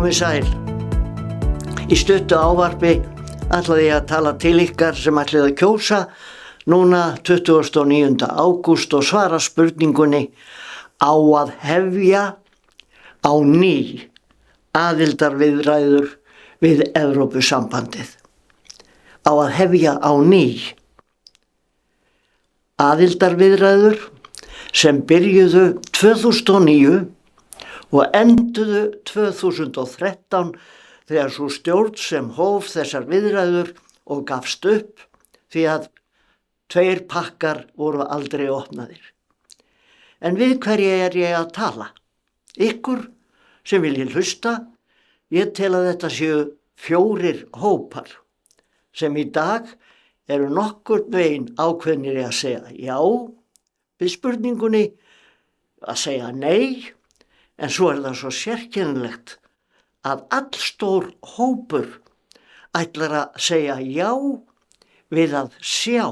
Komið sæl. Í stuttu ávarpi ætlaði ég að tala til ykkar sem ætlið að kjósa núna 29. ágúst og svara spurningunni á að hefja á ný aðildarviðræður við Evrópusambandið. Á að hefja á ný aðildarviðræður sem byrjuðu 2009 og enduðu 2013 þegar sú stjórn sem hóf þessar viðræður og gafst upp því að 2 pakkar voru aldrei opnaðir. En við hverju er ég að tala? Ykkur sem viljið hlusta, ég tel að þetta séu 4 hópar sem í dag eru nokkurn veginn ákveðnir að segja já við spurningunni, að segja nei, en svo það svo sérkennilegt að allstór hópur ætlar að segja já við að sjá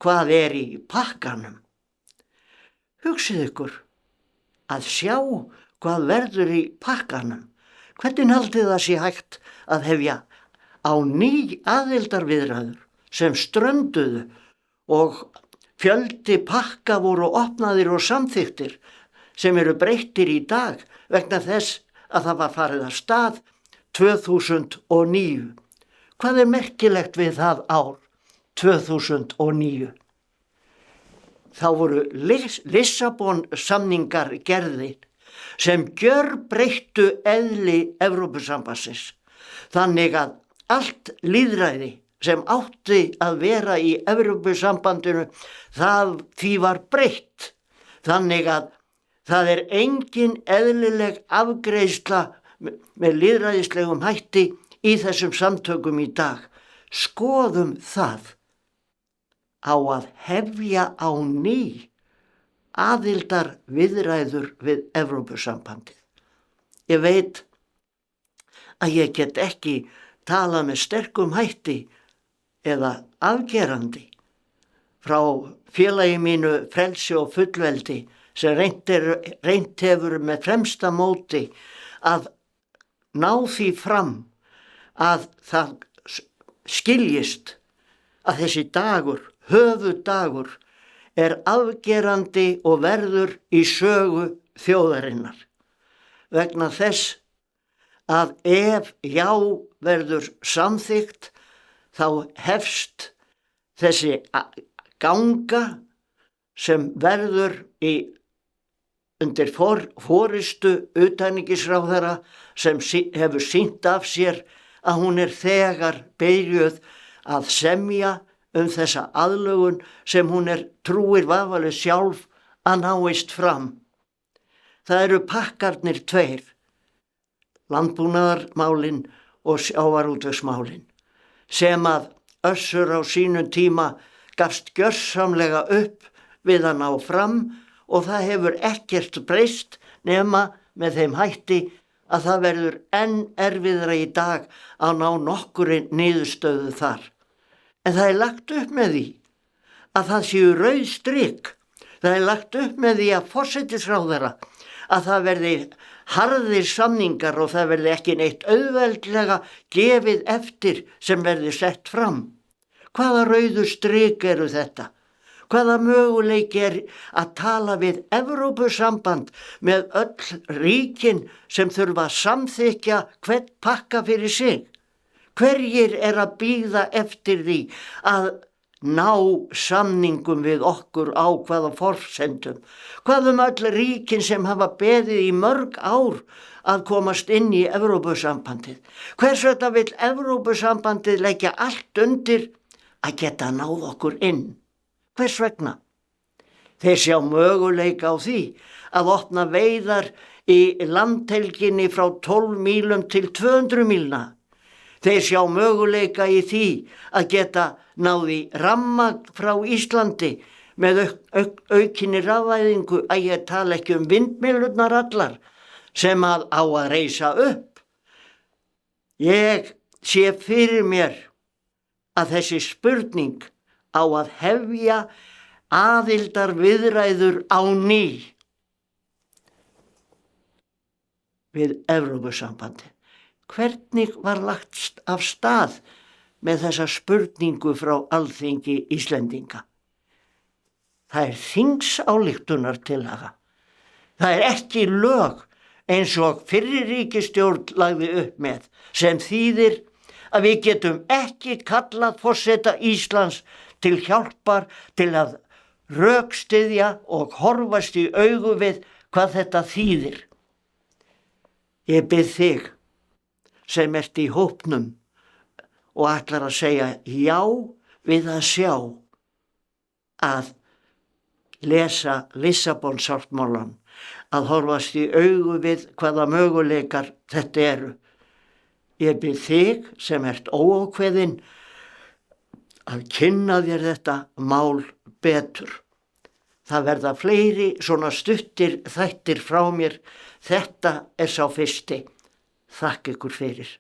hvað er í pakkanum. Hugsið ykkur að sjá hvað verður í pakkanum. Hvernig haldið það sé hægt að hefja á ný aðildarviðræður sem strönduðu og fjöldi pakka voru opnaðir og samþykktir sem eru breyttir í dag vegna þess að það var farið af stað 2009. Hvað er merkilegt við það ár 2009? Þá voru Lissabon samningar gerðir sem gjörbreyttu eðli Evrópusambandsins. Þannig að allt lýðræði sem átti að vera í Evrópusambandinu, því var breytt. Þannig að það er engin eðlileg afgreiðsla með lýðræðislegum hætti í þessum samtökum í dag. Skoðum það á að hefja á ný aðildarviðræður við Evrópusambandið. Ég veit að ég get ekki talað með sterkum hætti eða afgerandi frá félagi mínu Frelsi og fullveldi sem reynt hefur með fremsta móti að ná því fram að það skiljist að þessi dagur, höfudagur, er afgerandi og verður í sögu þjóðarinnar. Vegna þess að ef já verður samþykkt, þá hefst þessi ganga sem verður undir forystu utanríkisráðherra sem hefur sýnt af sér að hún er þegar byrjuð að semja þessa aðlögun sem hún trúir vafalaust sjálf að náist fram. Það eru pakkarnir 2, landbúnaðarmálin og sjávarútvegsmálin, sem að Össur á sínum tíma gafst gjörsamlega upp við að ná fram og það hefur ekkert breyst nema með þeim hætti að það verður enn erfiðara í dag að ná nokkurri niðurstöðu þar. En það er lagt upp með því að það séu rauð strik. Það er lagt upp með því að forsætisráðherra að það verði harðir samningar og það verði ekki neitt auðveldlega gefið eftir sem verði sett fram. Hvaða rauðu strik eru þetta? Hvaða möguleiki er að tala við Evrópusamband með öll ríkin sem þurfa að samþykkja hvern pakka fyrir sig? Hverjir er að bíða eftir því að ná samningum við okkur á hvaða forsendum? Hvað öll ríkin sem hafa beðið í mörg ár að komast inn í Evrópusambandið? Hvers vegna vill Evrópusambandið leggja allt undir að geta náð okkur inn? Hvers vegna? Þeir sjá möguleika á því að opna veiðar í landhelginni frá 12 mílum til 200 mílna. Þeir sjá möguleika í því að geta náði rafmagn frá Íslandi með aukinni rafvæðingu, að ég tala ekki vindmyllurnar allar sem á að reisa upp. Ég sé fyrir mér að þessi spurning á að hefja aðildarviðræður á ný. við Evrópusambandið. Hvernig var lagt af stað með þessa spurningu frá Alþingi Íslendinga? Það þingsályktunartillaga. Það ekki lög eins og fyrri ríkisstjórn lagði upp með, sem þýðir að við getum ekki kallað forseta Íslands til hjálpar til að rökstyðja og horfast í augu við hvað þetta þýðir. Ég bið þig sem ert í hópnum og ætlar að segja já við að sjá að lesa Lissabonsáttmálann, að horfast í augu við hvaða möguleikar þetta eru. Ég bið þig sem ert óákveðinn að kynna þér þetta mál betur. Það verða fleiri svona stuttir þættir frá mér. Þetta sá fyrsti. Þakka ykkur fyrir.